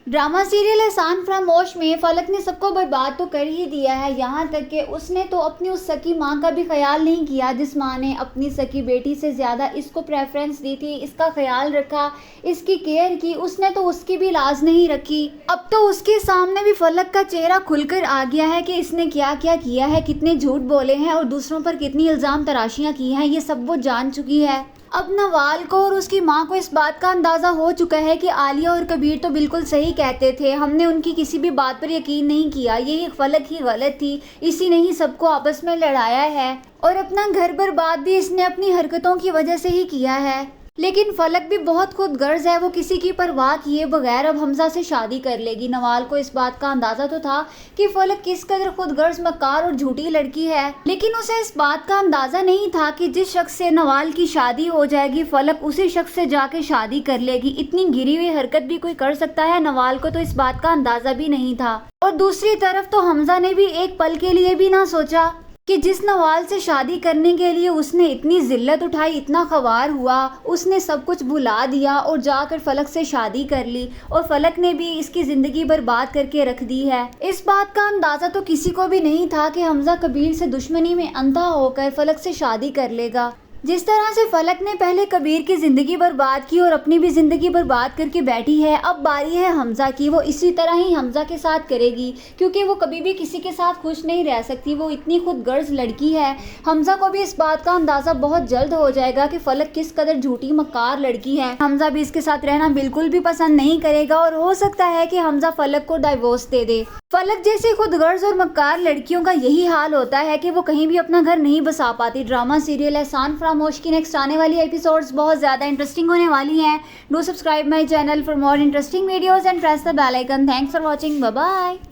Drama serial एहसान फरामोश में फलक ने सबको बर्बाद तो कर ही दिया है। यहाँ तक कि उसने तो अपनी उस सकी माँ का भी ख्याल नहीं किया, जिस माँ ने अपनी सकी बेटी से ज़्यादा इसको प्रेफरेंस दी थी, इसका ख्याल रखा, इसकी केयर की। उसने तो उसकी भी लाज नहीं रखी। अब तो उसके सामने भी फलक का चेहरा खुलकर आ गया है कि इसने क्या क्या किया है, कितने झूठ बोले हैं और दूसरों पर कितनी इल्ज़ाम तराशियाँ की हैं, ये सब वो जान चुकी है। अब नवाल को और उसकी माँ को इस बात का अंदाज़ा हो चुका है कि आलिया और कबीर तो बिल्कुल सही कहते थे, हमने उनकी किसी भी बात पर यकीन नहीं किया, ये फलक ही गलत थी, इसी ने ही सबको आपस में लड़ाया है और अपना घर बर्बाद भी इसने अपनी हरकतों की वजह से ही किया है। लेकिन फलक भी बहुत खुदगर्ज है, वो किसी की परवाह किए बगैर अब हमजा से शादी कर लेगी। नवाल को इस बात का अंदाज़ा तो था कि फलक किस कदर खुदगर्ज, मक्कार और झूठी लड़की है, लेकिन उसे इस बात का अंदाज़ा नहीं था कि जिस शख्स से नवाल की शादी हो जाएगी फलक उसी शख्स से जाके शादी कर लेगी। इतनी गिरी हुई हरकत भी कोई कर सकता है, नवाल को तो इस बात का अंदाज़ा भी नहीं था। और दूसरी तरफ तो हमजा ने भी एक पल के लिए भी ना सोचा कि जिस नवाल से शादी करने के लिए उसने इतनी जिल्लत उठाई, इतना ख्वार हुआ, उसने सब कुछ भुला दिया और जाकर फलक से शादी कर ली और फलक ने भी इसकी ज़िंदगी बर्बाद करके रख दी है। इस बात का अंदाज़ा तो किसी को भी नहीं था कि हमजा कबीर से दुश्मनी में अंधा होकर फलक से शादी कर लेगा। जिस तरह से फलक ने पहले कबीर की ज़िंदगी बर्बाद की और अपनी भी ज़िंदगी बर्बाद करके बैठी है, अब बारी है हमजा की। वो इसी तरह ही हमजा के साथ करेगी, क्योंकि वो कभी भी किसी के साथ खुश नहीं रह सकती, वो इतनी खुदगर्ज लड़की है। हमजा को भी इस बात का अंदाज़ा बहुत जल्द हो जाएगा कि फलक किस कदर झूठी मक्कार लड़की है। हमजा भी इसके साथ रहना बिल्कुल भी पसंद नहीं करेगा और हो सकता है कि हमजा फलक को डाइवोर्स दे दे। फलक जैसी खुदगर्ज और मक्कार लड़कियों का यही हाल होता है कि वो कहीं भी अपना घर नहीं बसा पाती। ड्रामा सीरियल एहसान फरामोश की नेक्स्ट आने वाली एपिसोड्स बहुत ज़्यादा इंटरेस्टिंग होने वाली हैं। Do subscribe my channel for more interesting videos and press the bell icon. Thanks for watching, bye bye.